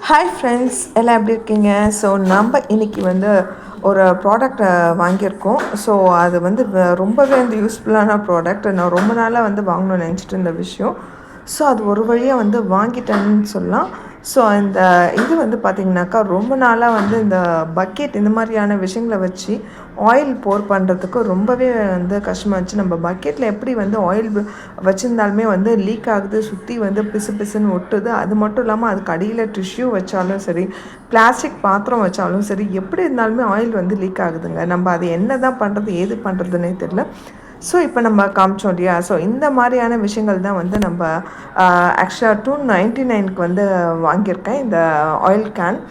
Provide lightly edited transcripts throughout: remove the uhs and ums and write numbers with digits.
Hi friends, எல்லாம் எப்படி இருக்கீங்க? ஸோ நம்ம இன்றைக்கி வந்து ஒரு ப்ராடக்ட் வாங்கியிருக்கோம். ஸோ அது வந்து ரொம்பவே வந்து யூஸ்ஃபுல்லான ப்ராடக்ட். நான் ரொம்ப நாளாக வந்து வாங்கணும்னு நினச்சிட்டு இருந்த விஷயம். ஸோ அது ஒரு வழியாக வந்து வாங்கிட்டேன்னு சொல்லலாம். ஸோ இந்த இது வந்து பார்த்திங்கனாக்கா ரொம்ப நாளாக வந்து இந்த பக்கெட் இந்த மாதிரியான விஷயங்களை வச்சு ஆயில் போர் பண்ணுறதுக்கு ரொம்பவே வந்து கஷ்டமாக இருந்துச்சு. நம்ம பக்கெட்டில் எப்படி வந்து ஆயில் வச்சுருந்தாலுமே வந்து லீக் ஆகுது, சுற்றி வந்து பிசு பிசுன்னு ஒட்டுது. அது மட்டும் இல்லாமல் அதுக்கு அடியில் டிஷ்யூ வச்சாலும் சரி, பிளாஸ்டிக் பாத்திரம் வச்சாலும் சரி, எப்படி இருந்தாலுமே ஆயில் வந்து லீக் ஆகுதுங்க. நம்ம அது என்ன தான் பண்ணுறது, ஏது பண்ணுறதுன்னே தெரியல. ஸோ இப்போ நம்ம காமிச்சோம் இல்லையா? ஸோ இந்த மாதிரியான விஷயங்கள் தான் வந்து நம்ம ஆக்சுவலாக 299க்கு வந்து வாங்கியிருக்கேன். இந்த ஆயில் கேன்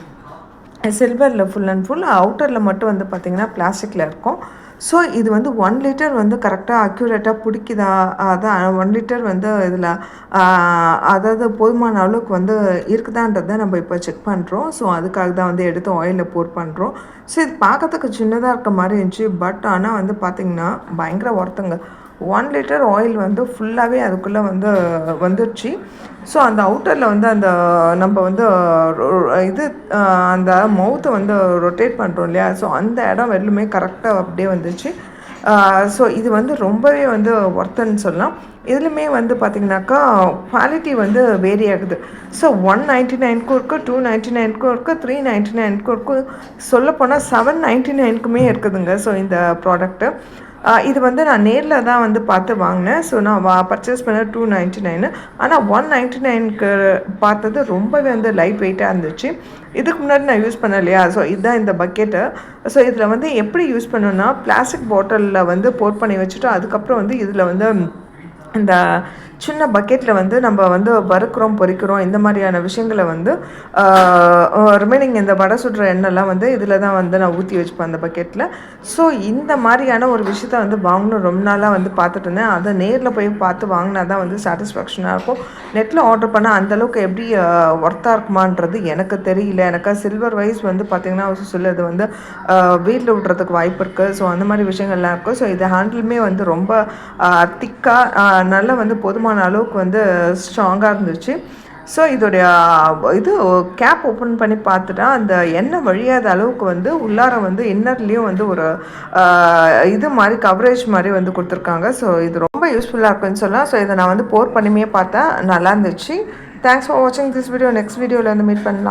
சில்வரில் ஃபுல் அண்ட் ஃபுல், அவுட்டரில் மட்டும் வந்து பார்த்திங்கன்னா பிளாஸ்டிக்கில் இருக்கும். ஸோ இது வந்து 1 லிட்டர் வந்து கரெக்டாக அக்யூரேட்டாக பிடிக்குதா, அதான் 1 லிட்டர் வந்து இதில் அதாவது போதுமான அளவுக்கு வந்து இருக்குதான்றதை நம்ம இப்போ செக் பண்ணுறோம். ஸோ அதுக்காக தான் வந்து எடுத்து ஆயிலில் போர் பண்ணுறோம். ஸோ இது பார்க்கறதுக்கு சின்னதாக இருக்க மாதிரி இருந்துச்சு. பட் ஆனால் வந்து பார்த்திங்கன்னா பயங்கர ஒர்த்துங்க. 1 லிட்டர் ஆயில் வந்து ஃபுல்லாகவே அதுக்குள்ளே வந்து வந்துடுச்சு. ஸோ அந்த அவுட்டரில் வந்து அந்த நம்ம வந்து இது அந்த மவுத்தை வந்து ரொட்டேட் பண்ணுறோம் இல்லையா? ஸோ அந்த இடம் வெறுமே கரெக்டாக அப்படியே வந்துச்சு. ஸோ இது வந்து ரொம்பவே வந்து ஒர்த்துன்னு சொல்லலாம். இதுலையுமே வந்து பார்த்திங்கனாக்கா குவாலிட்டி வந்து வேரி ஆகுது. ஸோ 199க்கும் இருக்குது, 299க்கும் இருக்குது, 399க்கும் இருக்குது, சொல்லப்போனால் 799க்குமே இருக்குதுங்க. ஸோ இந்த ப்ராடக்ட்டு இது வந்து நான் நேரில் தான் வந்து பார்த்து வாங்கினேன். ஸோ நான் பர்ச்சேஸ் பண்ண 299. ஆனால் 199க்கு பார்த்தது ரொம்பவே வந்து லைட் வெயிட்டாக இருந்துச்சு. இதுக்கு முன்னாடி நான் யூஸ் பண்ணேன் இல்லையா? ஸோ இதுதான் இந்த பக்கெட்டு. ஸோ இதில் வந்து எப்படி யூஸ் பண்ணணுன்னா, பிளாஸ்டிக் பாட்டிலில் வந்து போர் பண்ணி வச்சுட்டு அதுக்கப்புறம் வந்து இதில் வந்து இந்த சின்ன பக்கெட்டில் வந்து நம்ம வந்து வறுக்கிறோம், பொரிக்கிறோம், இந்த மாதிரியான விஷயங்களை வந்து ரிமைனிங் இந்த வடை சுடுற எண்ணெய்லாம் வந்து இதில் தான் வந்து நான் ஊற்றி வச்சுப்பேன் அந்த பக்கெட்டில். ஸோ இந்த மாதிரியான ஒரு விஷயத்த வந்து வாங்கணும் ரொம்ப நாளாக வந்து பார்த்துட்டு இருந்தேன். அதை நேரில் போய் பார்த்து வாங்கினா தான் வந்து சாட்டிஸ்ஃபேக்ஷனாக இருக்கும். நெட்டில் ஆர்டர் பண்ணால் அந்தளவுக்கு எப்படி ஒர்த்தாக இருக்குமான்றது எனக்கு தெரியல. எனக்கு சில்வர் வைஸ் வந்து பார்த்திங்கன்னா சொல்லுறது வந்து வீட்டில் விட்றதுக்கு வாய்ப்பு இருக்குது. ஸோ அந்த மாதிரி விஷயங்கள்லாம் இருக்குது. ஸோ இது ஹேண்டிலுமே வந்து ரொம்ப திக்காக நல்லா வந்து போதுமான அளவுக்கு வந்து ஸ்ட்ராங்காக இருந்துச்சு. ஸோ இதோடைய இது கேப் ஓப்பன் பண்ணி பார்த்துட்டா அந்த எண்ணெய் வழியாத அளவுக்கு வந்து உள்ளார வந்து இன்னர்லேயும் வந்து ஒரு இது மாதிரி கவரேஜ் மாதிரி வந்து கொடுத்துருக்காங்க. ஸோ இது ரொம்ப யூஸ்ஃபுல்லாக இருக்குன்னு சொல்லலாம். ஸோ இதை நான் வந்து போர் பண்ணியுமே பார்த்தேன், நல்லா இருந்துச்சு. தேங்க்ஸ் ஃபார் வாட்சிங் திஸ் வீடியோ. நெக்ஸ்ட் வீடியோவில் வந்து மீட் பண்ணலாம்.